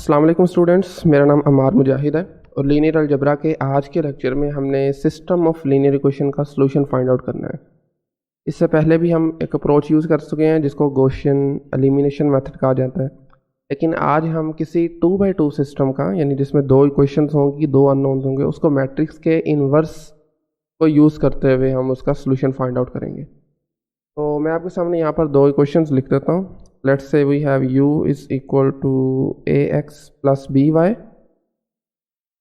अस्सलाम वालेकुम स्टूडेंट्स, मेरा नाम अमार मुजाहिद है और लीनियर अलजबरा के आज के लेक्चर में हमने सिस्टम ऑफ लीनियर इक्वेशन का सॉल्यूशन फाइंड आउट करना है। इससे पहले भी हम एक अप्रोच यूज़ कर चुके हैं जिसको गॉसियन एलिमिनेशन मेथड कहा जाता है, लेकिन आज हम किसी 2x2 सिस्टम का, यानी जिसमें दो इक्वेशंस होंगी, दो अननोन्स होंगे, उसको मैट्रिक्स के इन्वर्स को यूज़ करते हुए हम उसका सॉल्यूशन फाइंड आउट करेंगे। तो मैं आपके सामने यहाँ पर दो इक्वेशंस लिख देता हूँ। Let's say we have u is equal to ax plus by,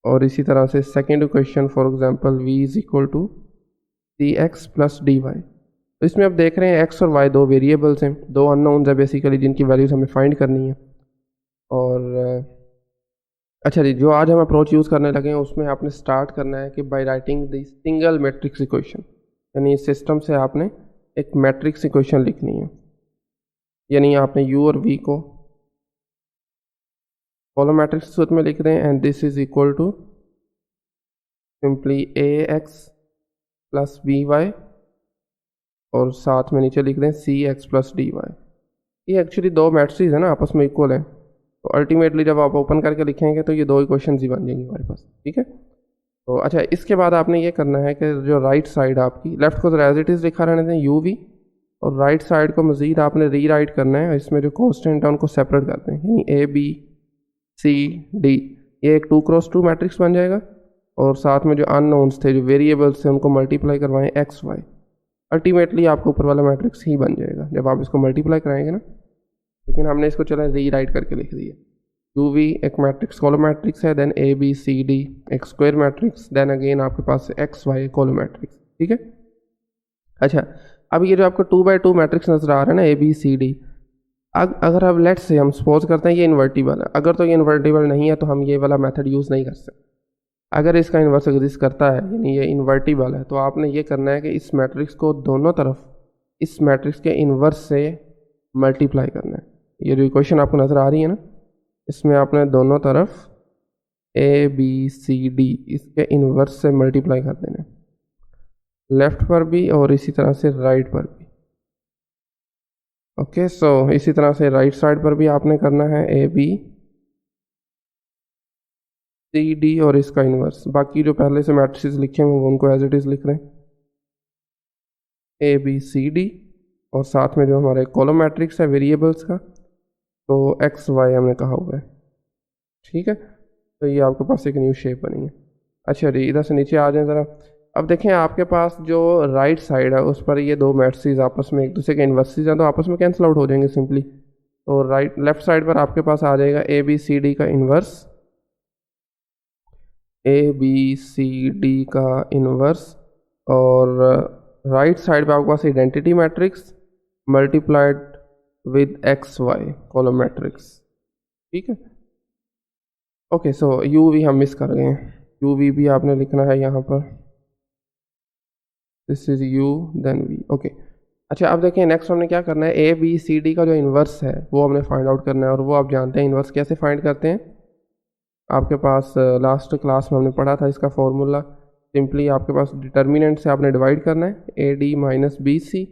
और इसी तरह से second equation for example v is equal to cx plus dy। तो इसमें आप देख रहे हैं x और y दो वेरिएबल्स हैं, दो अननोन्स है बेसिकली, जिनकी वैल्यूज हमें फाइंड करनी है। और अच्छा जी, जो आज हम अप्रोच यूज़ करने लगे हैं उसमें आपने स्टार्ट करना है कि by writing the single matrix equation, यानी इस सिस्टम से आपने एक मैट्रिक्स इक्वेशन लिखनी है। यानी आपने u और v को कॉलम मैट्रिक्स सूत्र में लिख दें and this is equal to simply ax plus by, और साथ में नीचे लिख दें cx प्लस dy। ये एक्चुअली दो मैट्रिक्स है ना, आपस में इक्वल है, तो अल्टीमेटली जब आप ओपन करके लिखेंगे तो ये दो इक्वेशन ही बन जाएंगी हमारे पास। ठीक है, तो अच्छा, इसके बाद आपने ये करना है कि जो राइट साइड आपकी, लेफ्ट को एज इट इज़ लिखा रहने दें uv, और राइट साइड को मज़ीद आपने री राइट करना है। इसमें जो कॉन्स्टेंट है उनको सेपरेट करते हैं, यानी a b c d, ये एक 2x2 मैट्रिक्स बन जाएगा। और साथ में जो अननोन्स थे, जो वेरिएबल्स थे, उनको मल्टीप्लाई करवाएं x y, अल्टीमेटली आपको ऊपर वाला मैट्रिक्स ही बन जाएगा जब आप इसको मल्टीप्लाई कराएंगे ना। लेकिन हमने इसको चला री राइट करके लिख दिया। u v एक मैट्रिक्स कॉलम मैट्रिक्स है, then a b c d एक स्क्वायर मैट्रिक्स, देन अगेन आपके पास x y कॉलम मैट्रिक्स। ठीक है, अच्छा, अब ये जो आपको 2x2 मैट्रिक्स नजर आ रहा है ना, ए बी सी डी, अगर अब लेट्स से हम सपोज करते हैं ये इन्वर्टिबल है, अगर तो ये इन्वर्टिबल नहीं है तो हम ये वाला मेथड यूज़ नहीं कर सकते। अगर इसका इन्वर्स एग्जिस्ट करता है, यानी ये इन्वर्टिबल है, तो आपने ये करना है कि इस मैट्रिक्स को दोनों तरफ इस मैट्रिक्स के इन्वर्स से मल्टीप्लाई करना है। ये जो इक्वेशन आपको नज़र आ रही है ना, इसमें आपने दोनों तरफ ए बी सी डी इसके इन्वर्स से मल्टीप्लाई कर देना है, लेफ्ट पर भी और इसी तरह से राइट पर भी। ओके, सो इसी तरह से राइट साइड पर भी आपने करना है ए बी सी डी और इसका इन्वर्स। बाकी जो पहले से मैट्रिसेस लिखे हुए हैं उनको एज इट इज़ लिख रहे हैं, ए बी सी डी, और साथ में जो हमारे कॉलम मैट्रिक्स है वेरिएबल्स का, तो एक्स वाई हमने कहा हुआ है। ठीक है, तो ये आपके पास एक न्यू शेप बनी है। अच्छा जी, इधर से नीचे आ जाए ज़रा। अब देखें आपके पास जो राइट साइड है उस पर ये दो मैट्रिक्स आपस में एक दूसरे के इन्वर्सेस हैं, तो आपस में कैंसिल आउट हो जाएंगे सिंपली। तो लेफ्ट साइड पर आपके पास आ जाएगा ए बी सी डी का inverse, A B C D का इन्वर्स, और राइट साइड पर आपके पास identity matrix multiplied with X Y column matrix. ठीक है, ओके, सो यू वी हम मिस कर गए हैं, यू वी भी आपने लिखना है यहाँ पर, this is u then v। Okay, अच्छा, अब देखें नेक्स्ट हमने क्या करना है, ए बी सी डी का जो इन्वर्स है वो हमने फाइंड आउट करना है, और वो आप जानते हैं इन्वर्स कैसे फाइंड करते हैं। आपके पास लास्ट क्लास में हमने पढ़ा था इसका फॉर्मूला। सिंपली आपके पास डिटर्मिनेंट से आपने डिवाइड करना है, a D minus B c,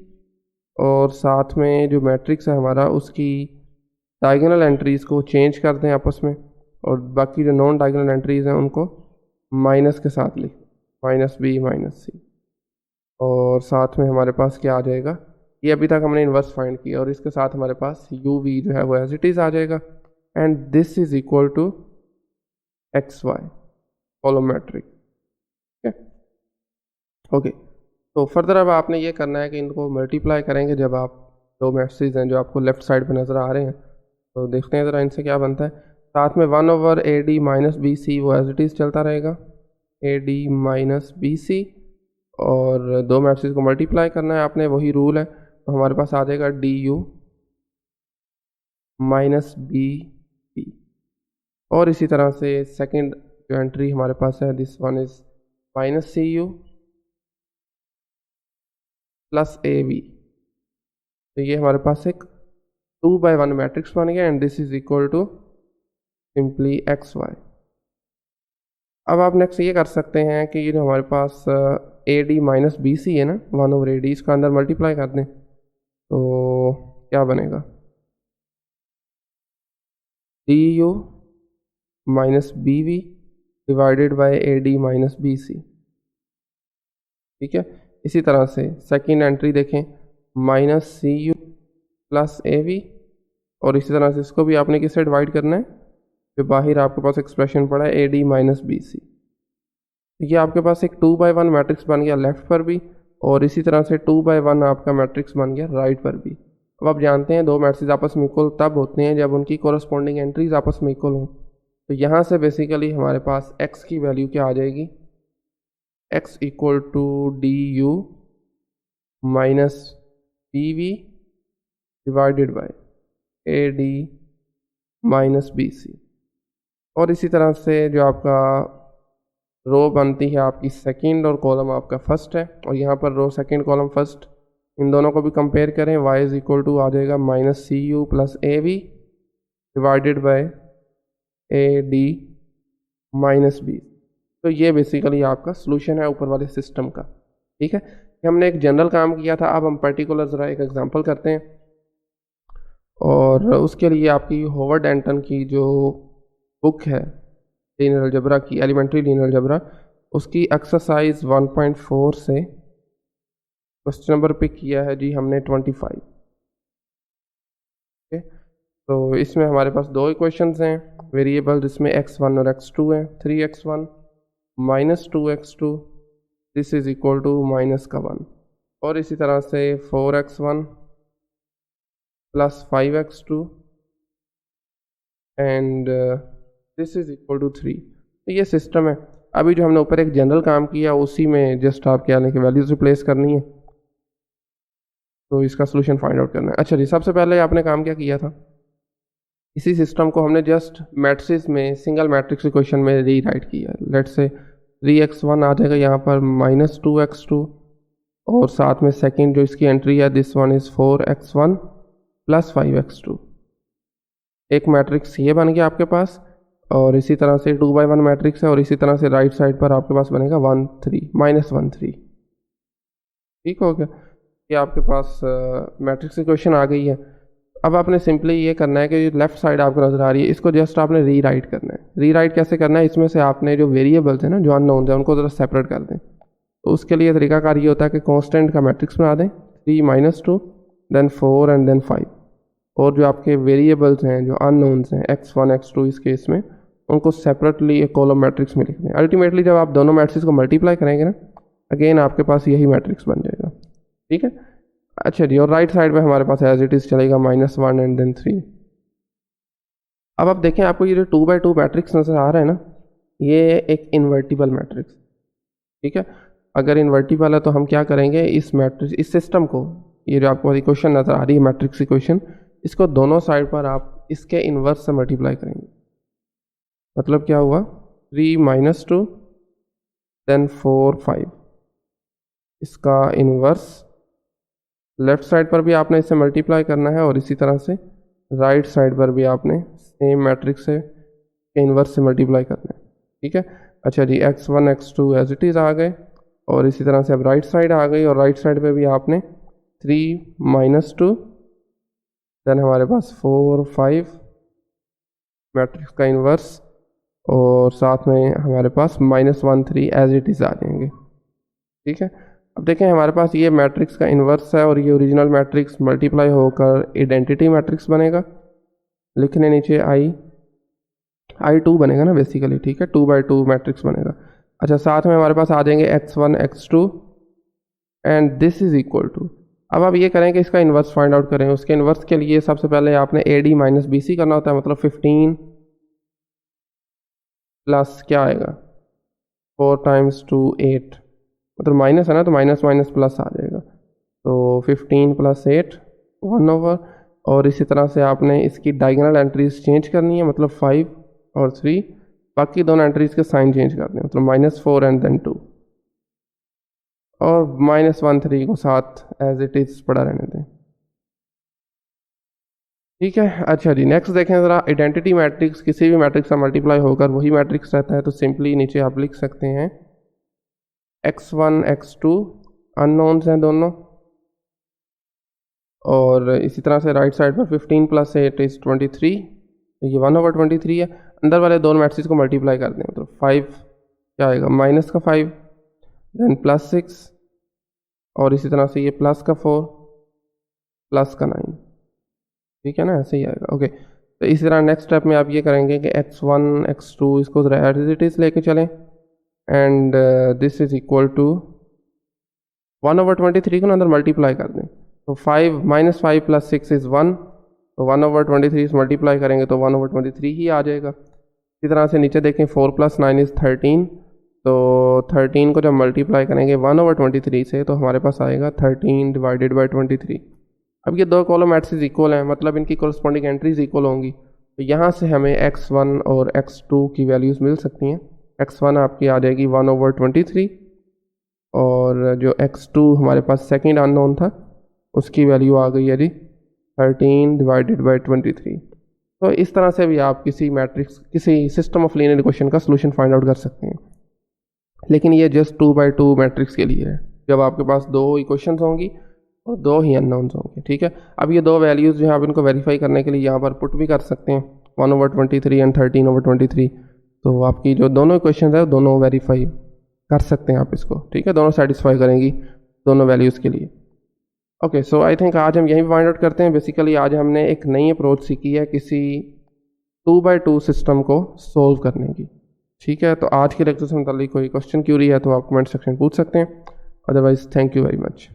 और साथ में जो मैट्रिक्स है हमारा उसकी डायगोनल एंट्रीज़ को चेंज कर दें आपस में, और बाकी जो नॉन डायगोनल एंट्रीज़ हैं उनको माइनस के साथ लिख, माइनस बी माइनस सी, और साथ में हमारे पास क्या आ जाएगा, ये अभी तक हमने इन्वर्स फाइंड किया, और इसके साथ हमारे पास यू वी जो है वो एज इट इज़ आ जाएगा, and this is equal to x Y column matrix. ठीक है, ओके, तो फर्दर अब आपने ये करना है कि इनको मल्टीप्लाई करेंगे जब आप दो मैट्रिक्स हैं जो आपको लेफ्ट साइड पे नज़र आ रहे हैं, तो देखते हैं ज़रा इनसे क्या बनता है। साथ में 1/a d minus B C वो एज इट इज़ चलता रहेगा, a d minus B c, और दो मैट्रिक्स को मल्टीप्लाई करना है आपने, वही रूल है, तो हमारे पास आ जाएगा d u minus b p, और इसी तरह से सेकंड जो एंट्री हमारे पास है, this one is minus c u plus a b. तो ये हमारे पास एक 2/1 मैट्रिक्स बन गया, and this is equal to simply x y. अब आप नेक्स्ट ये कर सकते हैं कि ये जो हमारे पास A D minus B C है ना, 1/a d, इसका अंदर मल्टीप्लाई कर दें, तो क्या बनेगा, d u minus b v divided by a D minus B c. ठीक है, इसी तरह से सेकेंड एंट्री देखें, minus c u plus a v, और इसी तरह से इसको भी आपने किससे डिवाइड करना है, जो बाहर आपके पास एक्सप्रेशन पड़ा है a D minus B c. ये आपके पास एक 2/1 मैट्रिक्स बन गया लेफ्ट पर भी, और इसी तरह से 2/1 आपका मैट्रिक्स बन गया राइट पर भी। अब आप जानते हैं दो मैट्रिक्स आपस में इक्वल तब होते हैं जब उनकी कोरस्पॉन्डिंग एंट्रीज आपस में इक्वल हों। तो यहाँ से बेसिकली हमारे पास x की वैल्यू क्या आ जाएगी, x equal to d u minus p v divided by a D minus B c. और इसी तरह से जो आपका रो बनती है आपकी सेकंड और कॉलम आपका फर्स्ट है, और यहाँ पर रो सेकंड कॉलम फर्स्ट, इन दोनों को भी कंपेयर करें, y इज इक्वल टू आ जाएगा minus c u plus a v divided by a D minus b. तो ये बेसिकली आपका सोल्यूशन है ऊपर वाले सिस्टम का। ठीक है, हमने एक जनरल काम किया था, अब हम पर्टिकुलर ज़रा एक एग्जांपल करते हैं, और उसके लिए आपकी होवर्ड एंटन की जो बुक है लीनियर अलजेब्रा की, एलिमेंट्री लीनियर अलजेब्रा, उसकी एक्सरसाइज 1.4 से क्वेश्चन नंबर पे किया है जी हमने 25। ओके, तो इसमें हमारे पास दो इक्वेशंस हैं, वेरिएबल जिसमें x1 और x2 है, 3x1 minus 2x2 this is equal to minus का 1, और इसी तरह से 4x1 plus 5x2 and this is equal to 3। तो ये सिस्टम है। अभी जो हमने ऊपर एक जनरल काम किया उसी में जस्ट आप क्या लें कि वैल्यूज रिप्लेस करनी है, तो इसका सोल्यूशन फाइंड आउट करना है। अच्छा जी, सबसे पहले आपने काम क्या किया था, इसी सिस्टम को हमने जस्ट मैट्रिक्स में सिंगल मैट्रिक्स इक्वेशन में रीराइट किया। लेट्स से 3x1 आ जाएगा यहाँ पर माइनस 2x2, और साथ में सेकंड जो इसकी एंट्री है this one is 4x1 plus 5x2। एक मैट्रिक्स ये बन गया आपके पास, और इसी तरह से 2/1 मैट्रिक्स है, और इसी तरह से राइट साइड पर आपके पास बनेगा 1 3 माइनस 1 3। ठीक हो गया, ये आपके पास मैट्रिक्स इक्वेशन आ गई है। अब आपने सिंपली ये करना है कि लेफ्ट साइड आपको नजर आ रही है, इसको जस्ट आपने रीराइट करना है। रीराइट कैसे करना है, इसमें से आपने जो वेरिएबल्स हैं ना, जो अननोन्स हैं, उनको ज़रा सेपरेट कर दें। तो उसके लिए तरीकाकार ये होता है कि कांस्टेंट का मैट्रिक्स बना दें, 3 माइनस 2 देन 4 एंड देन 5, और जो आपके वेरिएबल्स हैं जो अननोन्स हैं x1 x2 इस केस में, उनको सेपरेटली एक कॉलम मैट्रिक्स में लिख दें। अल्टीमेटली जब आप दोनों मैट्रिक्स को मल्टीप्लाई करेंगे ना, अगेन आपके पास यही मैट्रिक्स बन जाएगा। ठीक है, अच्छा जी, और राइट साइड पे हमारे पास एज इट इज़ चलेगा -1 एंड देन 3। अब आप देखें, आपको ये जो 2/2 मैट्रिक्स नज़र आ रहा है ना, ये एक इन्वर्टिबल मैट्रिक्स। ठीक है, अगर इन्वर्टिबल है तो हम क्या करेंगे, इस मैट्रिक्स इस सिस्टम को, ये जो आपको इक्वेशन नज़र आ रही है मैट्रिक्स इक्वेशन, इसको दोनों साइड पर आप इसके इन्वर्स से मल्टीप्लाई करेंगे। मतलब क्या हुआ, 3 माइनस 2 देन 4 5, इसका इन्वर्स लेफ्ट साइड पर भी आपने इससे मल्टीप्लाई करना है, और इसी तरह से राइट साइड पर भी आपने सेम मैट्रिक्स से इन्वर्स से मल्टीप्लाई करना है। ठीक है, अच्छा जी, x1 x2 as it is आ गए, और इसी तरह से अब राइट साइड आ गई, और राइट साइड पे भी आपने 3 माइनस 2 देन हमारे पास 4 5 मैट्रिक्स का इन्वर्स, और साथ में हमारे पास -1 3 एज इट इज़ आ जाएंगे। ठीक है, अब देखें हमारे पास ये मैट्रिक्स का इन्वर्स है, और ये ओरिजिनल मैट्रिक्स मल्टीप्लाई होकर आइडेंटिटी मैट्रिक्स बनेगा। लिखने नीचे I2 बनेगा ना बेसिकली। ठीक है, 2/2 मैट्रिक्स बनेगा। अच्छा, साथ में हमारे पास आ जाएंगे x1 x2 and this is equal to, अब आप ये करें कि इसका इन्वर्स फाइंड आउट करें। उसके इन्वर्स के लिए सबसे पहले आपने AD माइनस BC करना होता है, मतलब 15 प्लस क्या आएगा 4 टाइम्स 2 8, मतलब माइनस है ना, तो माइनस माइनस प्लस आ जाएगा, तो 15 प्लस 8 1/, और इसी तरह से आपने इसकी डायगोनल एंट्रीज चेंज करनी है, मतलब 5 और 3, बाकी दोनों एंट्रीज के साइन चेंज करने हैं, मतलब -4 एंड देन 2, और -1 3 को साथ एज इट इज़ पड़ा रहने दें। ठीक है, अच्छा जी, नेक्स्ट देखें ज़रा, आइडेंटिटी मैट्रिक्स किसी भी मैट्रिक्स का मल्टीप्लाई होकर वही मैट्रिक्स रहता है, तो सिंपली नीचे आप लिख सकते हैं x1 x2 अननोन्स हैं दोनों, और इसी तरह से राइट साइड पर 15 प्लस 8 इज़ 23 तो ये 1/23 है। अंदर वाले दोनों मैट्रिक्स को मल्टीप्लाई कर दें, मतलब 5 क्या आएगा, माइनस का 5, देन +6, और इसी तरह से ये प्लस का 4, प्लस का 9, ठीक है ना, ऐसे ही आएगा। ओके, तो इसी तरह नेक्स्ट स्टेप में आप ये करेंगे कि x1 x2 इसको एज इट इज़ लेके चलें, and this is equal to 1/23 को ना अंदर मल्टीप्लाई कर दें, तो 5 -5 + 6 इज़ 1, तो 1/23 से मल्टीप्लाई करेंगे तो 1/23 ही आ जाएगा। इसी तरह से नीचे देखें 4 + 9 इज़ 13, तो 13 को जब मल्टीप्लाई करेंगे 1/23 से तो हमारे पास आएगा 13/23। अब ये दो कॉलम मैट्रिक्स इक्वल हैं, मतलब इनकी कॉरस्पॉन्डिंग एंट्रीज इक्वल होंगी, तो यहाँ से हमें x1 और x2 की वैल्यूज़ मिल सकती हैं। x1 आपकी आ जाएगी 1/23, और जो x2 हमारे पास सेकंड अननोन था उसकी वैल्यू आ गई है जी 13/23। तो इस तरह से भी आप किसी मैट्रिक्स, किसी सिस्टम ऑफ लीनियर इक्वेशन का सोल्यूशन फाइंड आउट कर सकते हैं। लेकिन ये जस्ट 2x2 मैट्रिक्स के लिए है, जब आपके पास दो इक्वेशंस होंगी और दो ही अननोन्स होंगे, ठीक है। अब ये दो वैल्यूज़ जो है आप इनको वेरीफाई करने के लिए यहाँ पर पुट भी कर सकते हैं, 1/23 एंड 13/23। तो आपकी जो दोनों इक्वेशंस है दोनों वेरीफाई कर सकते हैं आप इसको, ठीक है, दोनों सेटिस्फाई करेंगी दोनों वैल्यूज़ के लिए। ओके, सो आई थिंक आज हम यहीं फाइंड आउट करते हैं। बेसिकली आज हमने एक नई अप्रोच सीखी है किसी 2x2 सिस्टम को सोल्व करने की, ठीक है। तो आज के लेक्चर से मुताल्लिक कोई क्वेश्चन क्यूरी है तो आप कमेंट सेक्शन में पूछ सकते हैं, otherwise thank you very much.